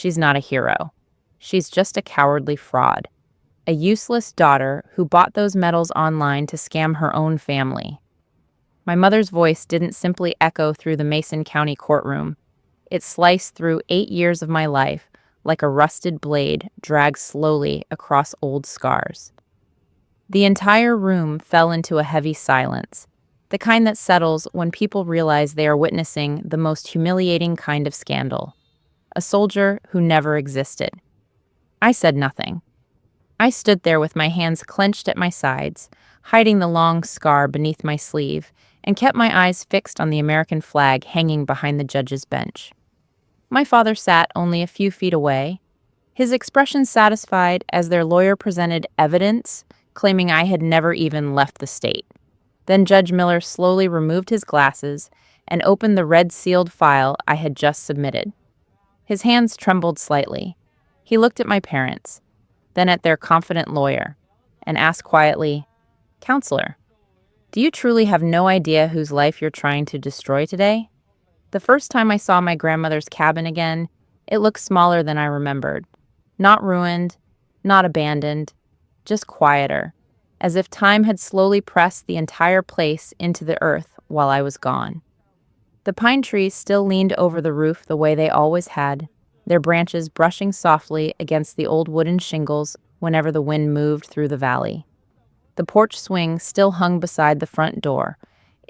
She's not a hero. She's just a cowardly fraud. A useless daughter who bought those medals online to scam her own family. My mother's voice didn't simply echo through the Mason County courtroom. It sliced through 8 years of my life like a rusted blade dragged slowly across old scars. The entire room fell into a heavy silence, the kind that settles when people realize they are witnessing the most humiliating kind of scandal. A soldier who never existed. I said nothing. I stood there with my hands clenched at my sides, hiding the long scar beneath my sleeve, and kept my eyes fixed on the American flag hanging behind the judge's bench. My father sat only a few feet away, his expression satisfied as their lawyer presented evidence, claiming I had never even left the state. Then Judge Miller slowly removed his glasses and opened the red-sealed file I had just submitted. His hands trembled slightly. He looked at my parents, then at their confident lawyer, and asked quietly, "Counselor, do you truly have no idea whose life you're trying to destroy today?" The first time I saw my grandmother's cabin again, it looked smaller than I remembered. Not ruined, not abandoned, just quieter, as if time had slowly pressed the entire place into the earth while I was gone. The pine trees still leaned over the roof the way they always had, their branches brushing softly against the old wooden shingles whenever the wind moved through the valley. The porch swing still hung beside the front door,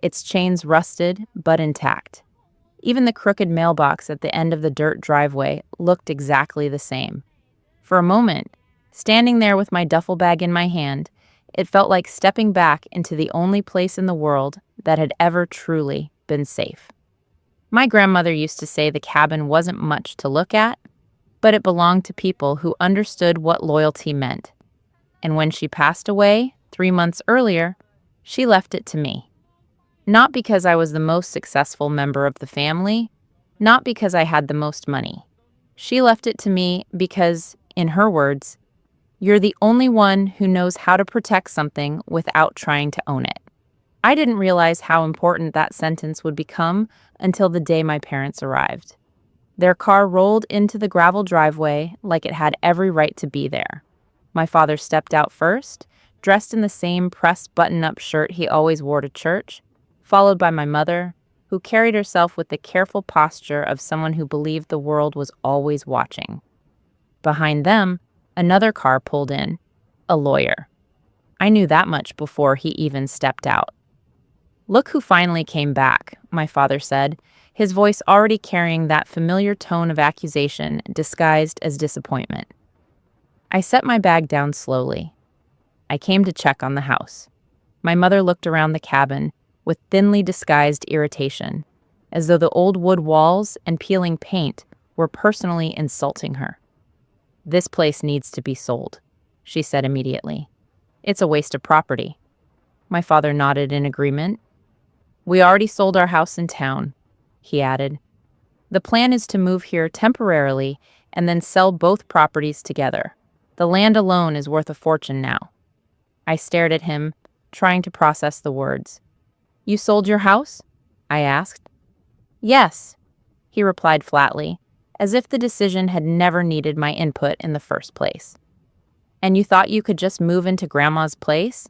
its chains rusted but intact. Even the crooked mailbox at the end of the dirt driveway looked exactly the same. For a moment, standing there with my duffel bag in my hand, it felt like stepping back into the only place in the world that had ever truly been safe. My grandmother used to say the cabin wasn't much to look at, but it belonged to people who understood what loyalty meant. And when she passed away 3 months earlier, she left it to me. Not because I was the most successful member of the family, not because I had the most money. She left it to me because, in her words, "You're the only one who knows how to protect something without trying to own it." I didn't realize how important that sentence would become until the day my parents arrived. Their car rolled into the gravel driveway like it had every right to be there. My father stepped out first, dressed in the same pressed button-up shirt he always wore to church, followed by my mother, who carried herself with the careful posture of someone who believed the world was always watching. Behind them, another car pulled in, a lawyer. I knew that much before he even stepped out. "Look who finally came back," my father said, his voice already carrying that familiar tone of accusation disguised as disappointment. I set my bag down slowly. I came to check on the house. My mother looked around the cabin with thinly disguised irritation, as though the old wood walls and peeling paint were personally insulting her. "This place needs to be sold," she said immediately. "It's a waste of property." My father nodded in agreement. "We already sold our house in town," he added. "The plan is to move here temporarily and then sell both properties together. The land alone is worth a fortune now." I stared at him, trying to process the words. "You sold your house?" I asked. "Yes," he replied flatly, as if the decision had never needed my input in the first place. "And you thought you could just move into Grandma's place?"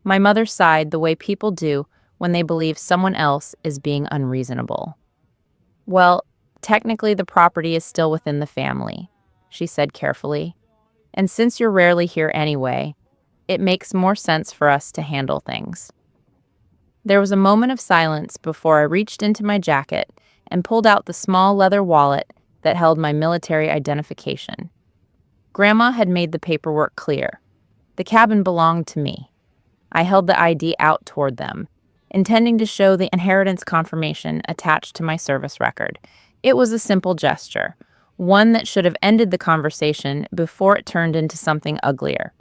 My mother sighed the way people do when they believe someone else is being unreasonable. "Well, technically the property is still within the family," she said carefully. "And since you're rarely here anyway, it makes more sense for us to handle things." There was a moment of silence before I reached into my jacket and pulled out the small leather wallet that held my military identification. Grandma had made the paperwork clear. The cabin belonged to me. I held the ID out toward them, intending to show the inheritance confirmation attached to my service record. It was a simple gesture, one that should have ended the conversation before it turned into something uglier.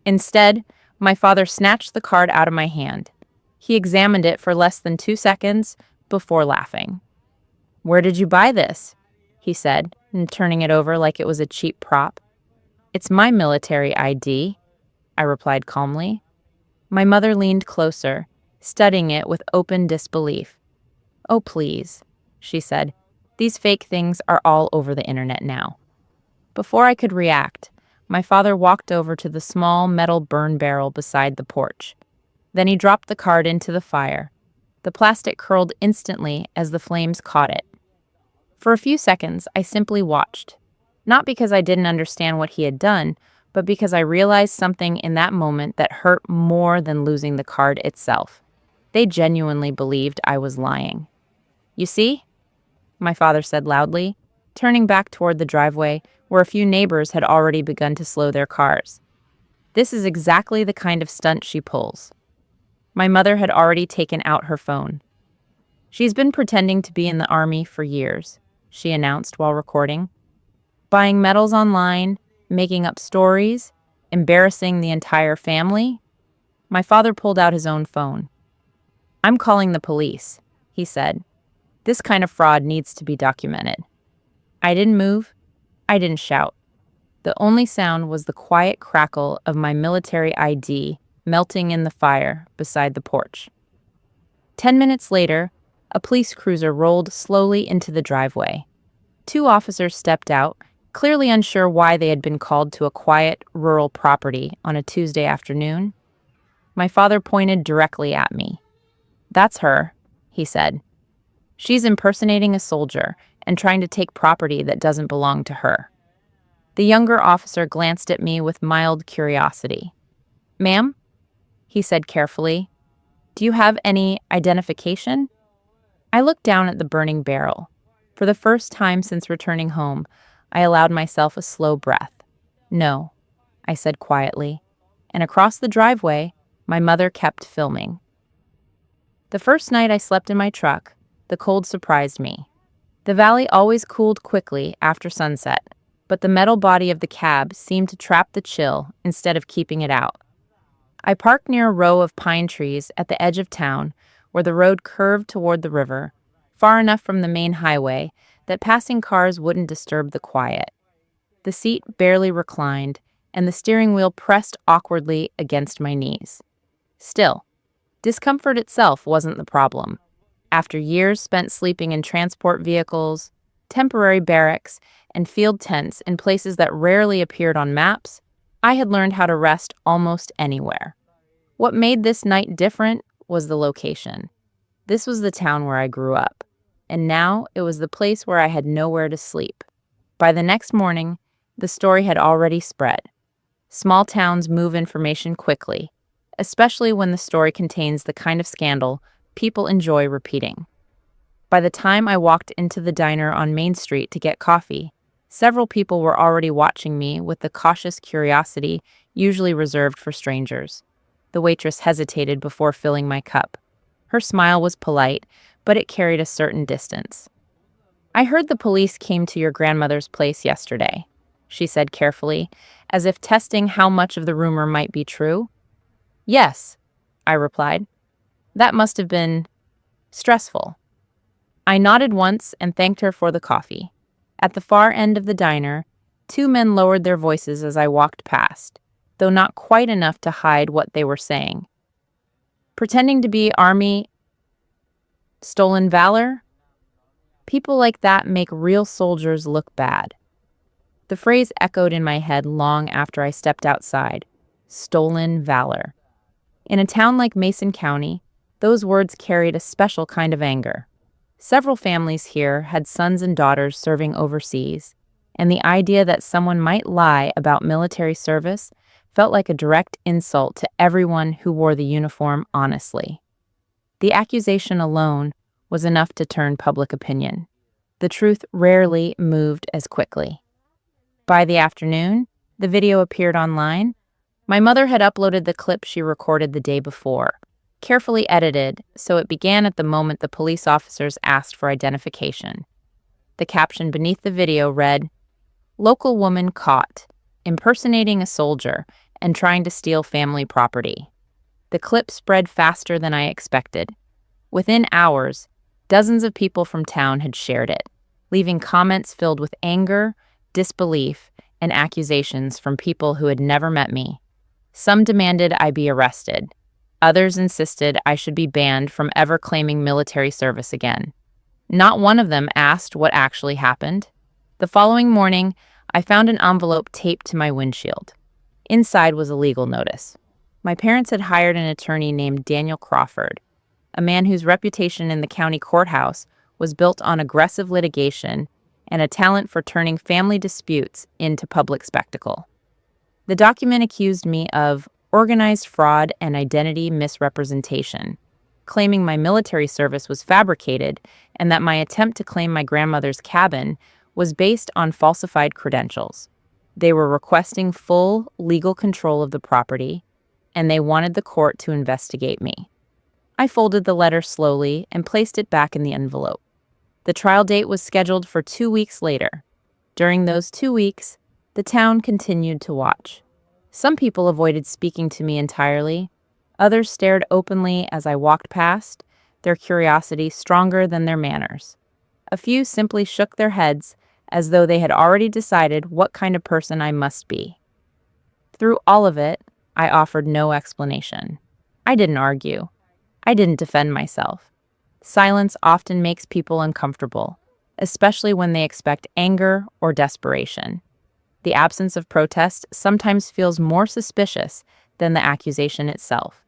Instead, my father snatched the card out of my hand. He examined it for less than 2 seconds before laughing. "Where did you buy this?" he said, and turning it over like it was a cheap prop. "It's my military ID," I replied calmly. My mother leaned closer, studying it with open disbelief. "Oh, please," she said. "These fake things are all over the internet now. Before I could react, my father walked over to the small metal burn barrel beside the porch. Then he dropped the card into the fire. The plastic curled instantly as the flames caught it. For a few seconds, I simply watched. Not because I didn't understand what he had done, but because I realized something in that moment that hurt more than losing the card itself. They genuinely believed I was lying. "You see?" my father said loudly, turning back toward the driveway where a few neighbors had already begun to slow their cars. "This is exactly the kind of stunt she pulls." My mother had already taken out her phone. "She's been pretending to be in the army for years," she announced while recording. "Buying medals online, making up stories, embarrassing the entire family." My father pulled out his own phone. "I'm calling the police," he said. "This kind of fraud needs to be documented." I didn't move. I didn't shout. The only sound was the quiet crackle of my military ID melting in the fire beside the porch. 10 minutes later, a police cruiser rolled slowly into the driveway. Two officers stepped out, clearly unsure why they had been called to a quiet, rural property on a Tuesday afternoon. My father pointed directly at me. "That's her," he said. "She's impersonating a soldier and trying to take property that doesn't belong to her." The younger officer glanced at me with mild curiosity. "Ma'am?" he said carefully. "Do you have any identification?" I looked down at the burning barrel. For the first time since returning home, I allowed myself a slow breath. "No," I said quietly, and across the driveway, my mother kept filming. The first night I slept in my truck, the cold surprised me. The valley always cooled quickly after sunset, but the metal body of the cab seemed to trap the chill instead of keeping it out. I parked near a row of pine trees at the edge of town where the road curved toward the river, far enough from the main highway that passing cars wouldn't disturb the quiet. The seat barely reclined, and the steering wheel pressed awkwardly against my knees. Still, discomfort itself wasn't the problem. After years spent sleeping in transport vehicles, temporary barracks, and field tents in places that rarely appeared on maps, I had learned how to rest almost anywhere. What made this night different was the location. This was the town where I grew up, and now it was the place where I had nowhere to sleep. By the next morning, the story had already spread. Small towns move information quickly, especially when the story contains the kind of scandal people enjoy repeating. By the time I walked into the diner on Main Street to get coffee, several people were already watching me with the cautious curiosity usually reserved for strangers. The waitress hesitated before filling my cup. Her smile was polite, but it carried a certain distance. "I heard the police came to your grandmother's place yesterday," she said carefully, as if testing how much of the rumor might be true. "Yes," I replied. "That must have been stressful." I nodded once and thanked her for the coffee. At the far end of the diner, two men lowered their voices as I walked past, though not quite enough to hide what they were saying. "Pretending to be army, stolen valor? People like that make real soldiers look bad." The phrase echoed in my head long after I stepped outside. Stolen valor. In a town like Mason County, those words carried a special kind of anger. Several families here had sons and daughters serving overseas, and the idea that someone might lie about military service felt like a direct insult to everyone who wore the uniform honestly. The accusation alone was enough to turn public opinion. The truth rarely moved as quickly. By the afternoon, the video appeared online. My mother had uploaded the clip she recorded the day before, carefully edited so it began at the moment the police officers asked for identification. The caption beneath the video read, "Local woman caught, impersonating a soldier and trying to steal family property." The clip spread faster than I expected. Within hours, dozens of people from town had shared it, leaving comments filled with anger, disbelief, and accusations from people who had never met me. Some demanded I be arrested. Others insisted I should be banned from ever claiming military service again. Not one of them asked what actually happened. The following morning, I found an envelope taped to my windshield. Inside was a legal notice. My parents had hired an attorney named Daniel Crawford, a man whose reputation in the county courthouse was built on aggressive litigation and a talent for turning family disputes into public spectacle. The document accused me of organized fraud and identity misrepresentation, claiming my military service was fabricated and that my attempt to claim my grandmother's cabin was based on falsified credentials. They were requesting full legal control of the property, and they wanted the court to investigate me. I folded the letter slowly and placed it back in the envelope. The trial date was scheduled for 2 weeks later. During those 2 weeks, the town continued to watch. Some people avoided speaking to me entirely. Others stared openly as I walked past, their curiosity stronger than their manners. A few simply shook their heads as though they had already decided what kind of person I must be. Through all of it, I offered no explanation. I didn't argue. I didn't defend myself. Silence often makes people uncomfortable, especially when they expect anger or desperation. The absence of protest sometimes feels more suspicious than the accusation itself.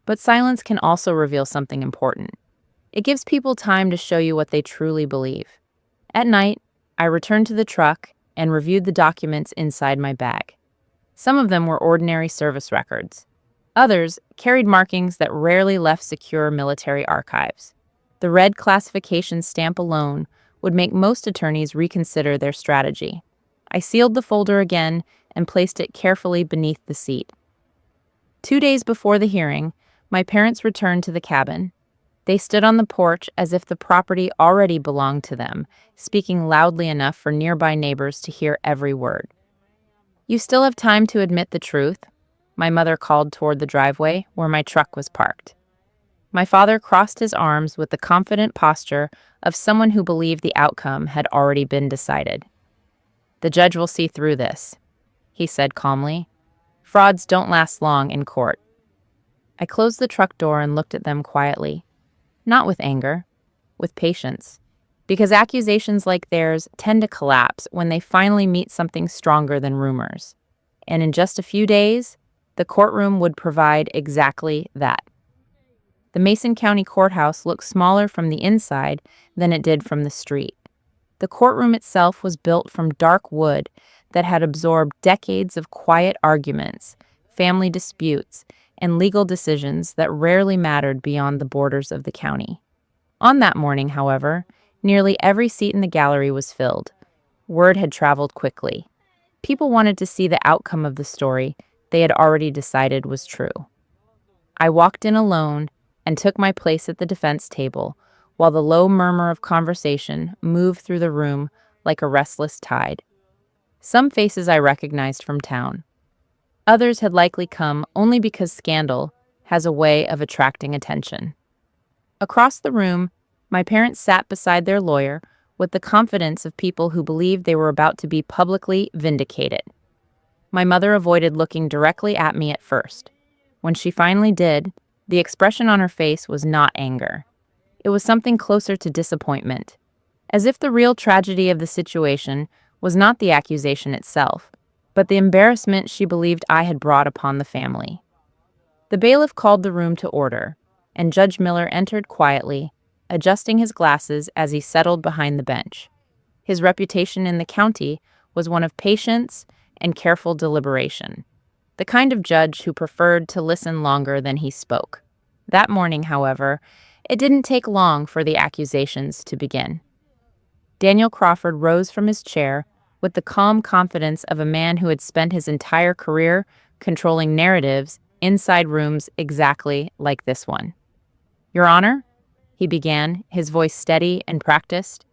But silence can also reveal something important. It gives people time to show you what they truly believe. At night, I returned to the truck and reviewed the documents inside my bag. Some of them were ordinary service records. Others carried markings that rarely left secure military archives. The red classification stamp alone would make most attorneys reconsider their strategy. I sealed the folder again and placed it carefully beneath the seat. 2 days before the hearing, my parents returned to the cabin. They stood on the porch as if the property already belonged to them, speaking loudly enough for nearby neighbors to hear every word. "You still have time to admit the truth," my mother called toward the driveway where my truck was parked. My father crossed his arms with the confident posture of someone who believed the outcome had already been decided. "The judge will see through this," he said calmly. "Frauds don't last long in court." I closed the truck door and looked at them quietly. Not with anger, with patience. Because accusations like theirs tend to collapse when they finally meet something stronger than rumors. And in just a few days, the courtroom would provide exactly that. The Mason County Courthouse looked smaller from the inside than it did from the street. The courtroom itself was built from dark wood that had absorbed decades of quiet arguments, family disputes, and legal decisions that rarely mattered beyond the borders of the county. On that morning, however, nearly every seat in the gallery was filled. Word had traveled quickly. People wanted to see the outcome of the story they had already decided was true. I walked in alone and took my place at the defense table, while the low murmur of conversation moved through the room like a restless tide. Some faces I recognized from town. Others had likely come only because scandal has a way of attracting attention. Across the room, my parents sat beside their lawyer with the confidence of people who believed they were about to be publicly vindicated. My mother avoided looking directly at me at first. When she finally did, the expression on her face was not anger. It was something closer to disappointment, as if the real tragedy of the situation was not the accusation itself, but the embarrassment she believed I had brought upon the family. The bailiff called the room to order, and Judge Miller entered quietly, adjusting his glasses as he settled behind the bench. His reputation in the county was one of patience and careful deliberation, the kind of judge who preferred to listen longer than he spoke. That morning, however, it didn't take long for the accusations to begin. Daniel Crawford rose from his chair with the calm confidence of a man who had spent his entire career controlling narratives inside rooms exactly like this one. "Your Honor," he began, his voice steady and practiced,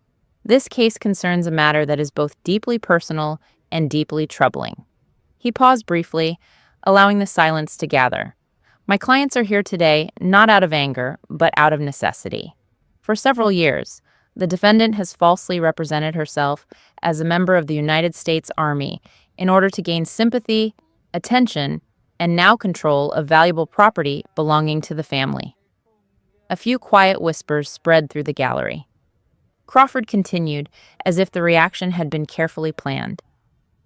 "this case concerns a matter that is both deeply personal and deeply troubling." He paused briefly, allowing the silence to gather. "My clients are here today not out of anger, but out of necessity. For several years, the defendant has falsely represented herself as a member of the United States Army in order to gain sympathy, attention, and now control of valuable property belonging to the family." A few quiet whispers spread through the gallery. Crawford continued, as if the reaction had been carefully planned.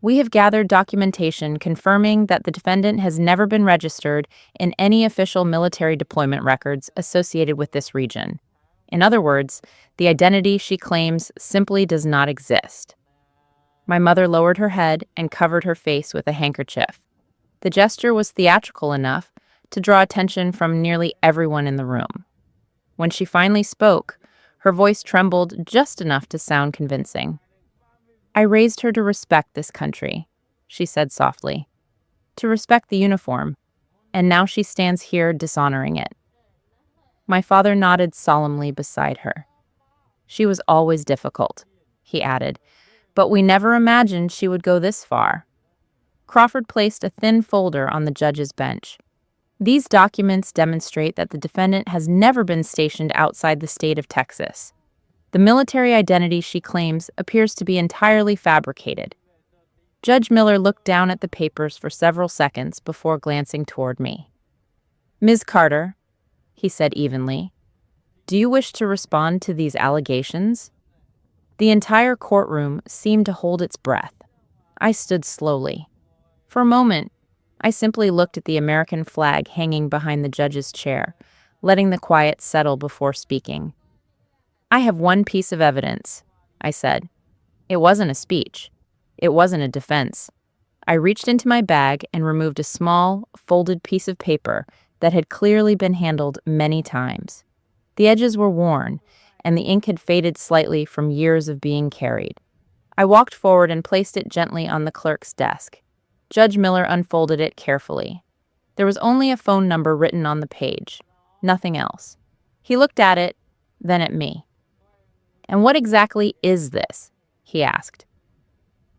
We have gathered documentation confirming that the defendant has never been registered in any official military deployment records associated with this region. In other words, the identity she claims simply does not exist. My mother lowered her head and covered her face with a handkerchief. The gesture was theatrical enough to draw attention from nearly everyone in the room. When she finally spoke, her voice trembled just enough to sound convincing. "I raised her to respect this country," she said softly, "to respect the uniform, and now she stands here dishonoring it." My father nodded solemnly beside her. "She was always difficult," he added, "but we never imagined she would go this far." Crawford placed a thin folder on the judge's bench. These documents demonstrate that the defendant has never been stationed outside the state of Texas. The military identity she claims appears to be entirely fabricated. Judge Miller looked down at the papers for several seconds before glancing toward me. "Ms. Carter," he said evenly, "do you wish to respond to these allegations?" The entire courtroom seemed to hold its breath. I stood slowly. For a moment, I simply looked at the American flag hanging behind the judge's chair, letting the quiet settle before speaking. "I have one piece of evidence," I said. It wasn't a speech. It wasn't a defense. I reached into my bag and removed a small, folded piece of paper that had clearly been handled many times. The edges were worn, and the ink had faded slightly from years of being carried. I walked forward and placed it gently on the clerk's desk. Judge Miller unfolded it carefully. There was only a phone number written on the page, nothing else. He looked at it, then at me. "And what exactly is this?" he asked.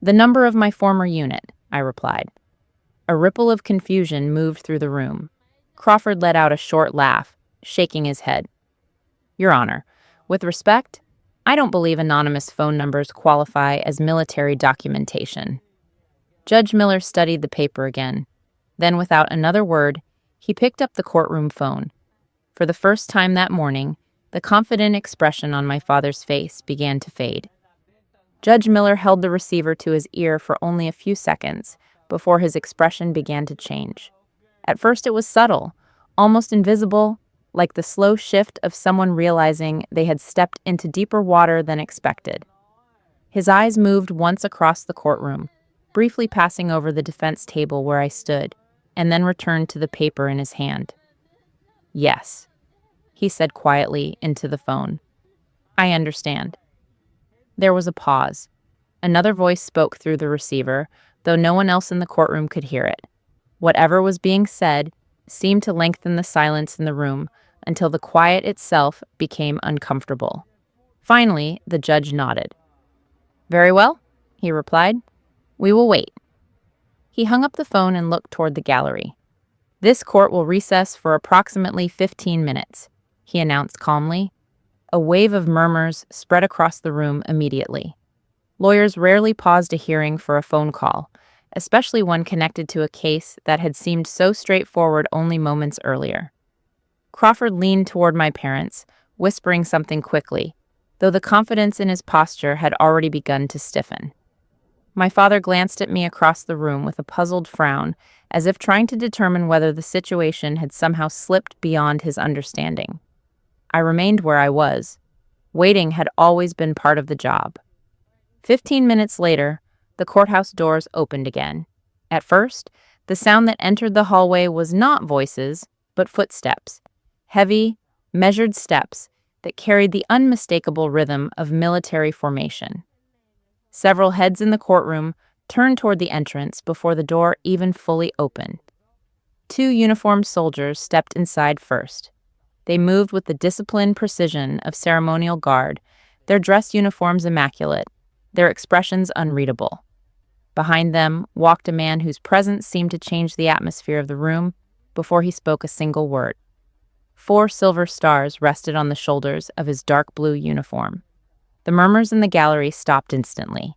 "The number of my former unit," I replied. A ripple of confusion moved through the room. Crawford let out a short laugh, shaking his head. "Your Honor, with respect, I don't believe anonymous phone numbers qualify as military documentation." Judge Miller studied the paper again. Then, without another word, he picked up the courtroom phone. For the first time that morning, the confident expression on my father's face began to fade. Judge Miller held the receiver to his ear for only a few seconds before his expression began to change. At first it was subtle, almost invisible, like the slow shift of someone realizing they had stepped into deeper water than expected. His eyes moved once across the courtroom, briefly passing over the defense table where I stood, and then returned to the paper in his hand. "Yes," he said quietly into the phone. "I understand." There was a pause. Another voice spoke through the receiver, though no one else in the courtroom could hear it. Whatever was being said seemed to lengthen the silence in the room until the quiet itself became uncomfortable. Finally, the judge nodded. "Very well," he replied. "We will wait." He hung up the phone and looked toward the gallery. "This court will recess for approximately 15 minutes, he announced calmly. A wave of murmurs spread across the room immediately. Lawyers rarely paused a hearing for a phone call, especially one connected to a case that had seemed so straightforward only moments earlier. Crawford leaned toward my parents, whispering something quickly, though the confidence in his posture had already begun to stiffen. My father glanced at me across the room with a puzzled frown, as if trying to determine whether the situation had somehow slipped beyond his understanding. I remained where I was. Waiting had always been part of the job. 15 minutes later, the courthouse doors opened again. At first, the sound that entered the hallway was not voices, but footsteps. Heavy, measured steps that carried the unmistakable rhythm of military formation. Several heads in the courtroom turned toward the entrance before the door even fully opened. 2 uniformed soldiers stepped inside first. They moved with the disciplined precision of ceremonial guard, their dress uniforms immaculate, their expressions unreadable. Behind them walked a man whose presence seemed to change the atmosphere of the room before he spoke a single word. 4 silver stars rested on the shoulders of his dark blue uniform. The murmurs in the gallery stopped instantly.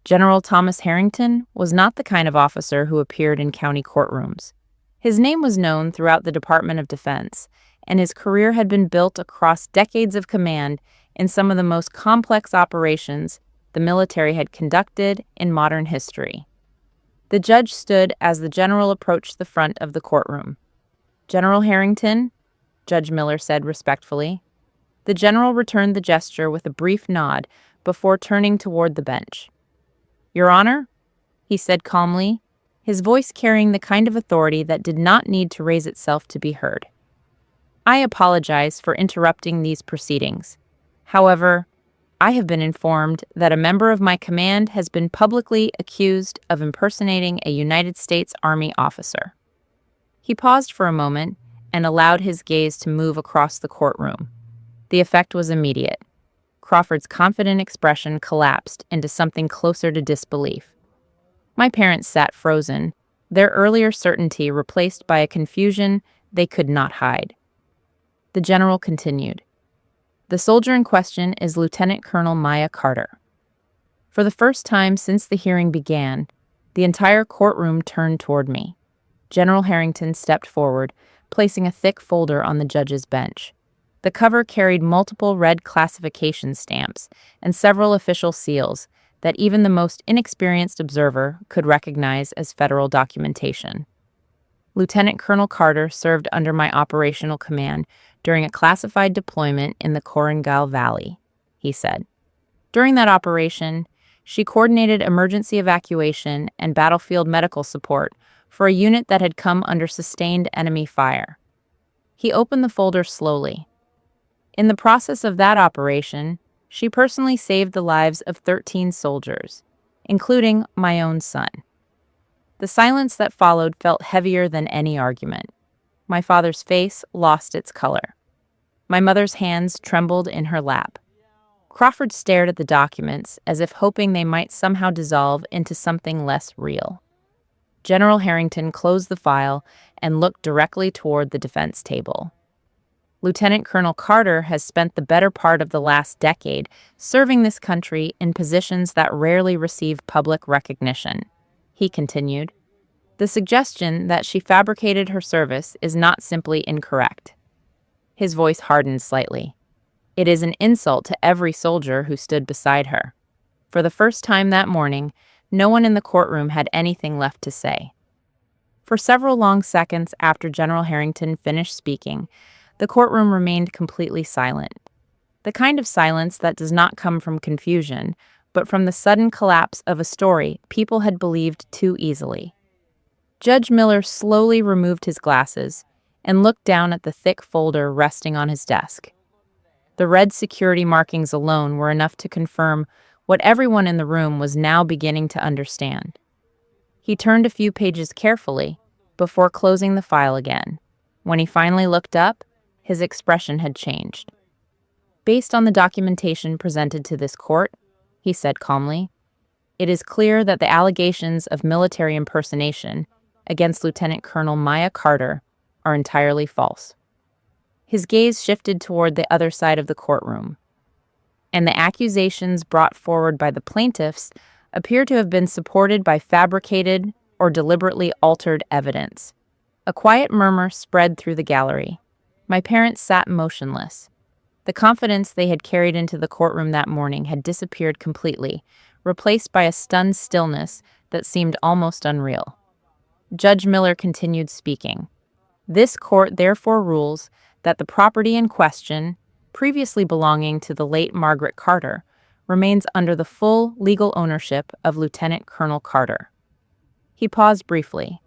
General Thomas Harrington was not the kind of officer who appeared in county courtrooms. His name was known throughout the Department of Defense, and his career had been built across decades of command in some of the most complex operations the military had conducted in modern history. The judge stood as the general approached the front of the courtroom. "General Harrington," Judge Miller said respectfully. The general returned the gesture with a brief nod before turning toward the bench. "Your Honor," he said calmly, his voice carrying the kind of authority that did not need to raise itself to be heard. "I apologize for interrupting these proceedings. However, I have been informed that a member of my command has been publicly accused of impersonating a United States Army officer." He paused for a moment and allowed his gaze to move across the courtroom. The effect was immediate. Crawford's confident expression collapsed into something closer to disbelief. My parents sat frozen, their earlier certainty replaced by a confusion they could not hide. The general continued. "The soldier in question is Lieutenant Colonel Maya Carter." For the first time since the hearing began, the entire courtroom turned toward me. General Harrington stepped forward, placing a thick folder on the judge's bench. The cover carried multiple red classification stamps and several official seals that even the most inexperienced observer could recognize as federal documentation. "Lieutenant Colonel Carter served under my operational command during a classified deployment in the Korengal Valley," he said. "During that operation, she coordinated emergency evacuation and battlefield medical support for a unit that had come under sustained enemy fire." He opened the folder slowly. "In the process of that operation, she personally saved the lives of 13 soldiers, including my own son." The silence that followed felt heavier than any argument. My father's face lost its color. My mother's hands trembled in her lap. Crawford stared at the documents as if hoping they might somehow dissolve into something less real. General Harrington closed the file and looked directly toward the defense table. "Lieutenant Colonel Carter has spent the better part of the last decade serving this country in positions that rarely receive public recognition," he continued. "The suggestion that she fabricated her service is not simply incorrect." His voice hardened slightly. "It is an insult to every soldier who stood beside her." For the first time that morning, no one in the courtroom had anything left to say. For several long seconds after General Harrington finished speaking, the courtroom remained completely silent. The kind of silence that does not come from confusion, but from the sudden collapse of a story people had believed too easily. Judge Miller slowly removed his glasses and looked down at the thick folder resting on his desk. The red security markings alone were enough to confirm what everyone in the room was now beginning to understand. He turned a few pages carefully before closing the file again. When he finally looked up, his expression had changed. "Based on the documentation presented to this court," he said calmly, "it is clear that the allegations of military impersonation against Lieutenant Colonel Maya Carter are entirely false." His gaze shifted toward the other side of the courtroom. "And the accusations brought forward by the plaintiffs appear to have been supported by fabricated or deliberately altered evidence." A quiet murmur spread through the gallery. My parents sat motionless. The confidence they had carried into the courtroom that morning had disappeared completely, replaced by a stunned stillness that seemed almost unreal. Judge Miller continued speaking. "This court therefore rules that the property in question, previously belonging to the late Margaret Carter, remains under the full legal ownership of Lieutenant Colonel Carter." He paused briefly.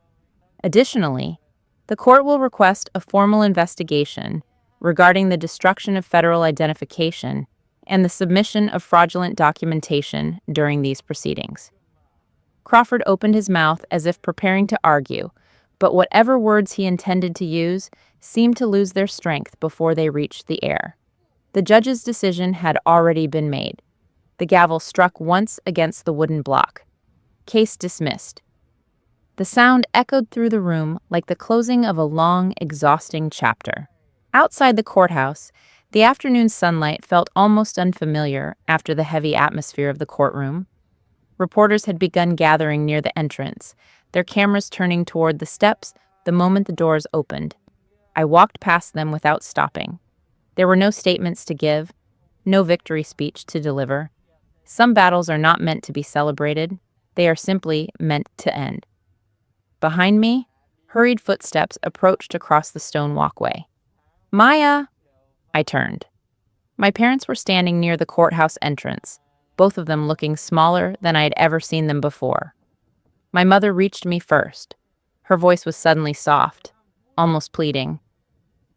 "Additionally, the court will request a formal investigation regarding the destruction of federal identification and the submission of fraudulent documentation during these proceedings." Crawford opened his mouth as if preparing to argue, but whatever words he intended to use seemed to lose their strength before they reached the air. The judge's decision had already been made. The gavel struck once against the wooden block. Case dismissed. The sound echoed through the room like the closing of a long, exhausting chapter. Outside the courthouse, the afternoon sunlight felt almost unfamiliar after the heavy atmosphere of the courtroom. Reporters had begun gathering near the entrance, their cameras turning toward the steps the moment the doors opened. I walked past them without stopping. There were no statements to give, no victory speech to deliver. Some battles are not meant to be celebrated, they are simply meant to end. Behind me, hurried footsteps approached across the stone walkway. Maya! I turned. My parents were standing near the courthouse entrance, both of them looking smaller than I had ever seen them before. My mother reached me first. Her voice was suddenly soft, almost pleading.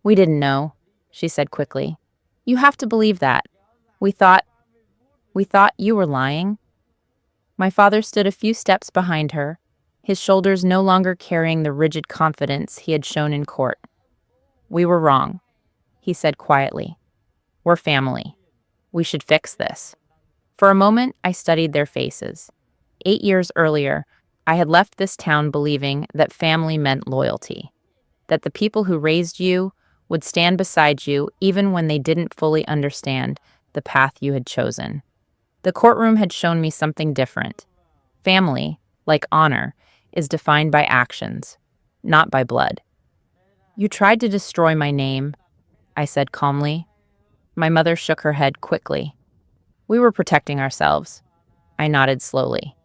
We didn't know, she said quickly. You have to believe that. We thought you were lying. My father stood a few steps behind her, his shoulders no longer carrying the rigid confidence he had shown in court. We were wrong, he said quietly. We're family. We should fix this. For a moment, I studied their faces. 8 years earlier, I had left this town believing that family meant loyalty, that the people who raised you would stand beside you even when they didn't fully understand the path you had chosen. The courtroom had shown me something different. Family, like honor, is defined by actions, not by blood. You tried to destroy my name, I said calmly. My mother shook her head quickly. We were protecting ourselves. I nodded slowly.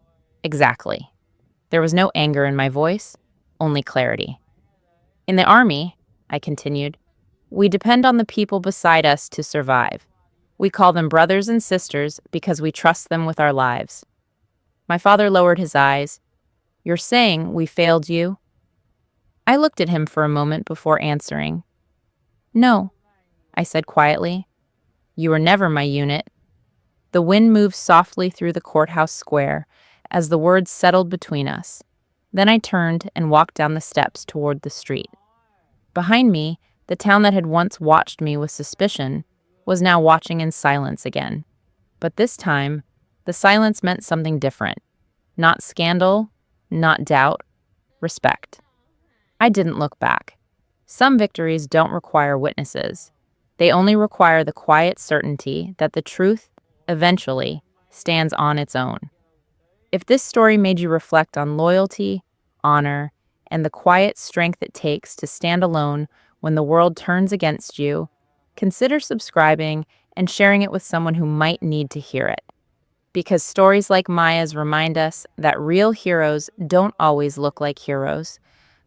Exactly. There was no anger in my voice, only clarity. In the army, I continued, we depend on the people beside us to survive. We call them brothers and sisters because we trust them with our lives. My father lowered his eyes. You're saying we failed you? I looked at him for a moment before answering. No, I said quietly. You were never my unit. The wind moved softly through the courthouse square as the words settled between us. Then I turned and walked down the steps toward the street. Behind me, the town that had once watched me with suspicion was now watching in silence again. But this time, the silence meant something different. Not scandal, not doubt, respect. I didn't look back. Some victories don't require witnesses. They only require the quiet certainty that the truth, eventually, stands on its own. If this story made you reflect on loyalty, honor, and the quiet strength it takes to stand alone when the world turns against you, consider subscribing and sharing it with someone who might need to hear it. Because stories like Maya's remind us that real heroes don't always look like heroes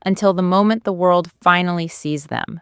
until the moment the world finally sees them.